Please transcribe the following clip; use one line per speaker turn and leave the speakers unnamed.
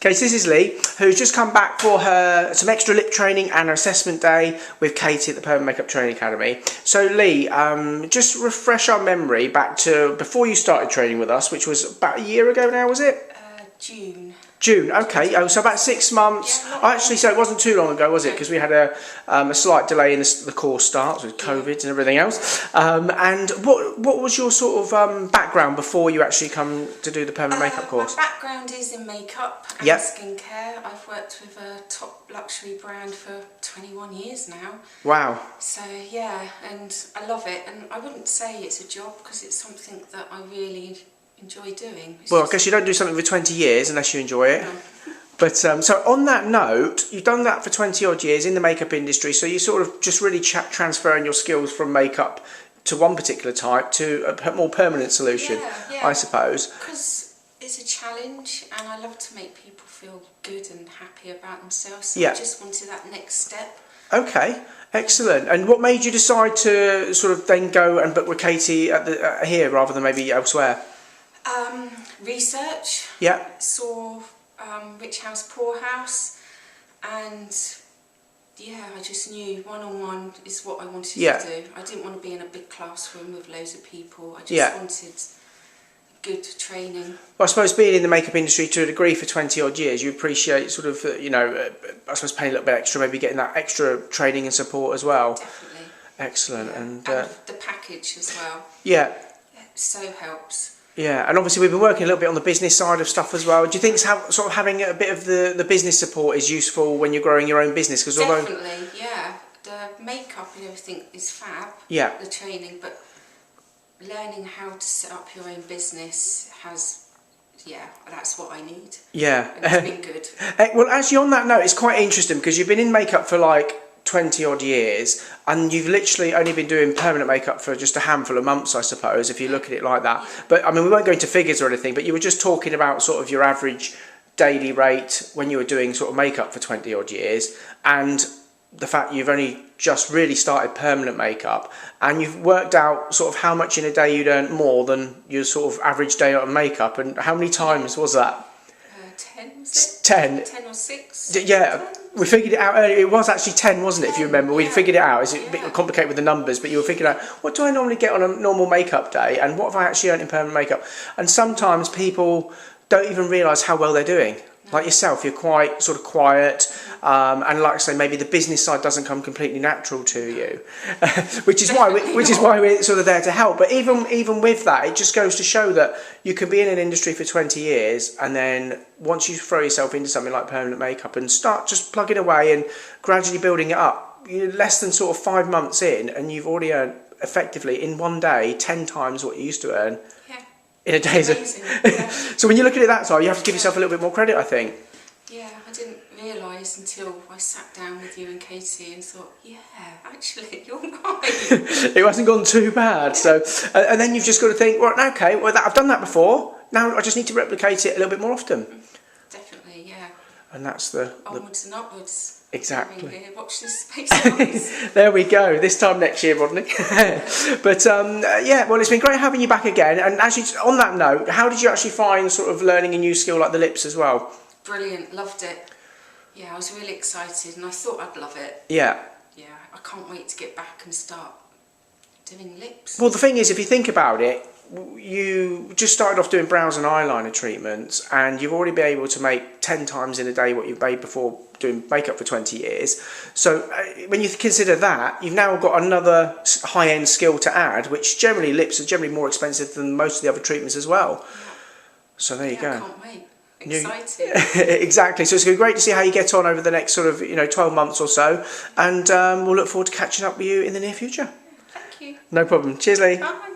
Okay, so this is Lee, who's just come back for some extra lip training and her assessment day with Katy at the Permanent Makeup Training Academy. So Lee, just refresh our memory back to before you started training with us, which was about a year ago now, was it? June, okay. Oh, so about 6 months.
Yeah,
Actually, so it wasn't too long ago, was it? Because we had a slight delay in the course starts with COVID and everything else. And what was your sort of background before you actually come to do the permanent makeup course?
My background is in makeup and skincare. I've worked with a top luxury brand for 21 years now.
Wow.
So yeah, and I love it. And I wouldn't say it's a job because it's something that I really enjoy doing.
Well, I guess you don't do something for 20 years unless you enjoy it. No. But so on that note, you've done that for 20 odd years in the makeup industry, so you sort of just really transferring your skills from makeup to one particular type to a more permanent solution, I suppose.
Because it's a challenge and I love to make people feel good and happy about themselves, so I just wanted that next step. Okay,
excellent. And what made you decide to sort of then go and book with Katy at here rather than maybe elsewhere?
Research.
Yeah.
Saw Rich House, Poor House, and yeah, I just knew one-on-one is what I wanted to do. I didn't want to be in a big classroom with loads of people. I just wanted good training.
Well, I suppose being in the makeup industry to a degree for 20 odd years, you appreciate sort of, I suppose paying a little bit extra, maybe getting that extra training and support as well.
Definitely.
Excellent.
Yeah.
And
the package as well.
Yeah.
So helps.
Yeah, and obviously we've been working a little bit on the business side of stuff as well. Do you think sort of having a bit of the business support is useful when you're growing your own business? Because
definitely, yeah. The makeup and everything is fab.
Yeah.
The training, but learning how to set up your own business that's what I need.
Yeah.
And it's been good.
Well, actually on that note, it's quite interesting because you've been in makeup for like 20 odd years and you've literally only been doing permanent makeup for just a handful of months, I suppose, if you look at it like that. But I mean, we won't go into figures or anything, but you were just talking about sort of your average daily rate when you were doing sort of makeup for 20 odd years, and the fact you've only just really started permanent makeup, and you've worked out sort of how much in a day you'd earn more than your sort of average day on makeup. And how many times was that?
10, was it?
10.
10 or 6.
Yeah. We figured it out earlier. It was actually 10, wasn't it, if you remember? We figured it out. It's a bit complicated with the numbers, but you were figuring out, what do I normally get on a normal makeup day, and what have I actually earned in permanent makeup? And sometimes people don't even realise how well they're doing. Like yourself, you're quite sort of quiet, and like I say, maybe the business side doesn't come completely natural to you, which is why we're sort of there to help. But even with that, it just goes to show that you can be in an industry for 20 years, and then once you throw yourself into something like permanent makeup and start just plugging away and gradually building it up, you're less than sort of 5 months in, and you've already earned effectively in one day 10 times what you used to earn. In a day. So when you look at it that side, you have to give yourself a little bit more credit, I think.
Yeah, I didn't realise until I sat down with you and Katy and thought, yeah, actually, you're right.
It hasn't gone too bad. So, and then you've just got to think, well, okay, well, I've done that before. Now I just need to replicate it a little bit more often.
Definitely, yeah.
And that's the
onwards and upwards.
Exactly.
Watch this space.
There we go. This time next year, Rodney. But yeah, well, it's been great having you back again. And actually, on that note, how did you actually find sort of learning a new skill like the lips as well?
Brilliant, loved it. Yeah, I was really excited, and I thought I'd love it.
Yeah.
Yeah, I can't wait to get back and start doing lips.
Well, the thing is, if you think about it, you just started off doing brows and eyeliner treatments, and you've already been able to make 10 times in a day what you've made before doing makeup for 20 years. So when you consider that, you've now got another high-end skill to add, which generally lips are generally more expensive than most of the other treatments as well. So there you go.
I can't wait. Excited.
Exactly. So it's going to be great to see how you get on over the next sort of 12 months or so, and we'll look forward to catching up with you in the near future.
Thank you.
No problem. Cheers, Lee.
Bye.